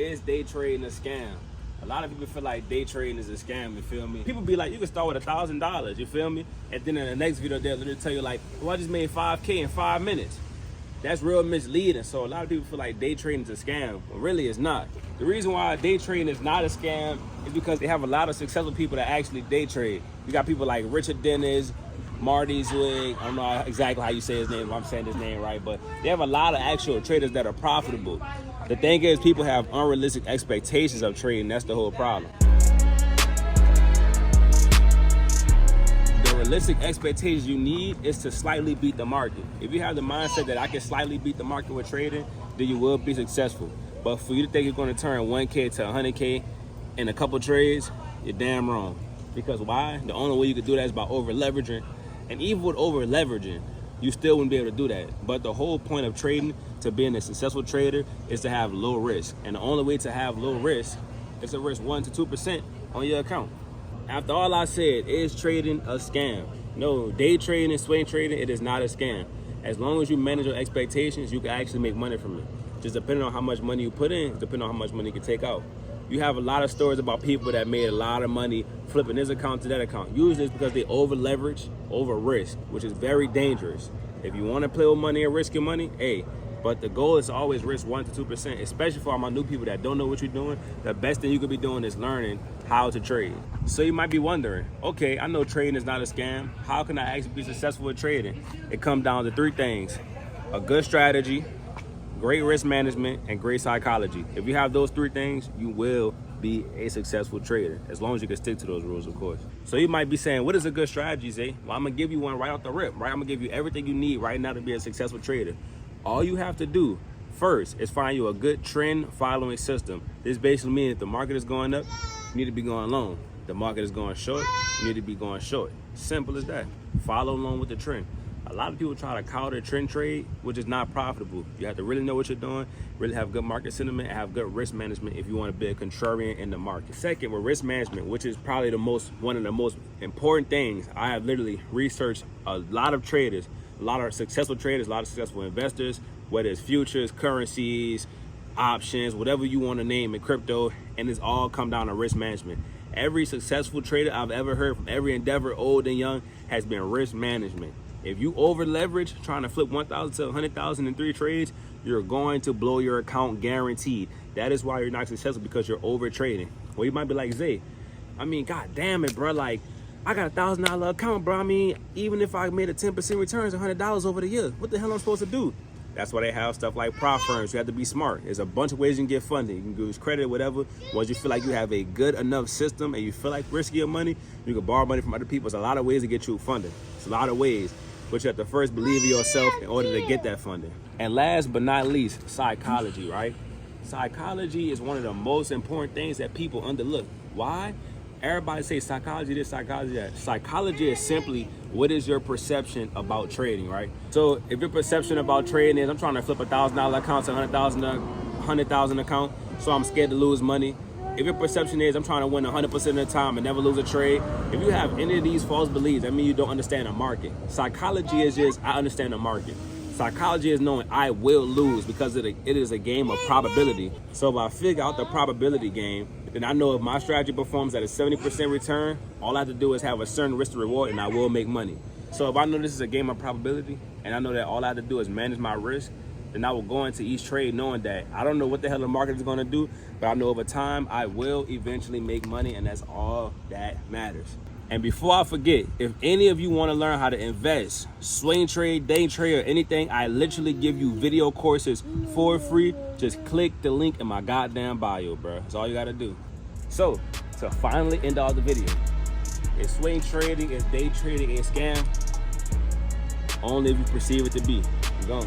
Is day trading a scam? A lot of people feel like day trading is a scam, you feel me? People be like, you can start with $1,000, you feel me? And then in the next video, they'll literally tell you like, well, I just made 5K in 5 minutes. That's real misleading. So a lot of people feel like day trading is a scam, but really it's not. The reason why day trading is not a scam is because they have a lot of successful people that actually day trade. You got people like Richard Dennis, Marty Zwick, I don't know exactly how you say his name, if I'm saying his name right, but they have a lot of actual traders that are profitable. The thing is, people have unrealistic expectations of trading. That's the whole problem. The realistic expectations you need is to slightly beat the market. If you have the mindset that I can slightly beat the market with trading, then you will be successful. But for you to think you're going to turn 1K to 100K in a couple trades, you're damn wrong. Because why? The only way you can do that is by over leveraging. And even with over leveraging, you still wouldn't be able to do that. But the whole point of trading, to being a successful trader, is to have low risk. And the only way to have low risk is to risk 1 to 2% on your account. After all I said, is trading a scam? No, day trading and swing trading, it is not a scam. As long as you manage your expectations, you can actually make money from it. Just depending on how much money you put in, depending on how much money you can take out. You have a lot of stories about people that made a lot of money flipping this account to that account. Usually it's because they over leverage, over risk, which is very dangerous. If you want to play with money and risk your money, hey, but the goal is to always risk 1 to 2%, especially for all my new people that don't know what you're doing. The best thing you could be doing is learning how to trade. So you might be wondering, okay, I know trading is not a scam. How can I actually be successful with trading? It comes down to 3 things: a good strategy, great risk management, and great psychology. If you have those 3 things, you will be a successful trader, as long as you can stick to those rules, of course. So you might be saying, what is a good strategy, Zay? Well, I'm gonna give you one right off the rip, right? I'm gonna give you everything you need right now to be a successful trader. All you have to do first is find you a good trend following system. This basically means if the market is going up, you need to be going long. The market is going short, you need to be going short. Simple as that. Follow along with the trend. A lot of people try to counter trend trade, which is not profitable. You have to really know what you're doing, really have good market sentiment, and have good risk management if you want to be a contrarian in the market. Second, with risk management, which is probably one of the most important things, I have literally researched a lot of traders, a lot of successful traders, a lot of successful investors, whether it's futures, currencies, options, whatever you want to name in crypto, and it's all come down to risk management. Every successful trader I've ever heard from every endeavor, old and young, has been risk management. If you over leverage trying to flip 1,000 to 100,000 in 3 trades, you're going to blow your account guaranteed. That is why you're not successful, because you're over trading. Well, you might be like, Zay, I mean, God damn it, bro. Like, I got a $1,000 account, bro. I mean, even if I made a 10% returns, $100 over the year, what the hell am I supposed to do? That's why they have stuff like prop firms. You have to be smart. There's a bunch of ways you can get funding. You can use credit, whatever. Once you feel like you have a good enough system and you feel like risking your money, you can borrow money from other people. There's a lot of ways to get you funding. It's a lot of ways. But you have to first believe in yourself in order to get that funding. And last but not least, psychology, right? Psychology is one of the most important things that people underlook. Why? Everybody say psychology this, psychology that. Psychology is simply, what is your perception about trading, right? So if your perception about trading is, I'm trying to flip $1,000 account to $100,000 account, so I'm scared to lose money. If your perception is, I'm trying to win 100% of the time and never lose a trade, if you have any of these false beliefs, that means you don't understand the market. Psychology is just, I understand the market. Psychology is knowing I will lose, because it is a game of probability. So if I figure out the probability game, then I know if my strategy performs at a 70% return, all I have to do is have a certain risk to reward and I will make money. So if I know this is a game of probability and I know that all I have to do is manage my risk, then I will go into each trade knowing that I don't know what the hell the market is going to do, but I know over time I will eventually make money, and that's all that matters. And before I forget, if any of you want to learn how to invest, swing trade, day trade, or anything, I literally give you video courses for free. Just click the link in my goddamn bio, bro. That's all you got to do. So, to finally end all the video, is swing trading, is day trading a scam? Only if you perceive it to be. I'm gone.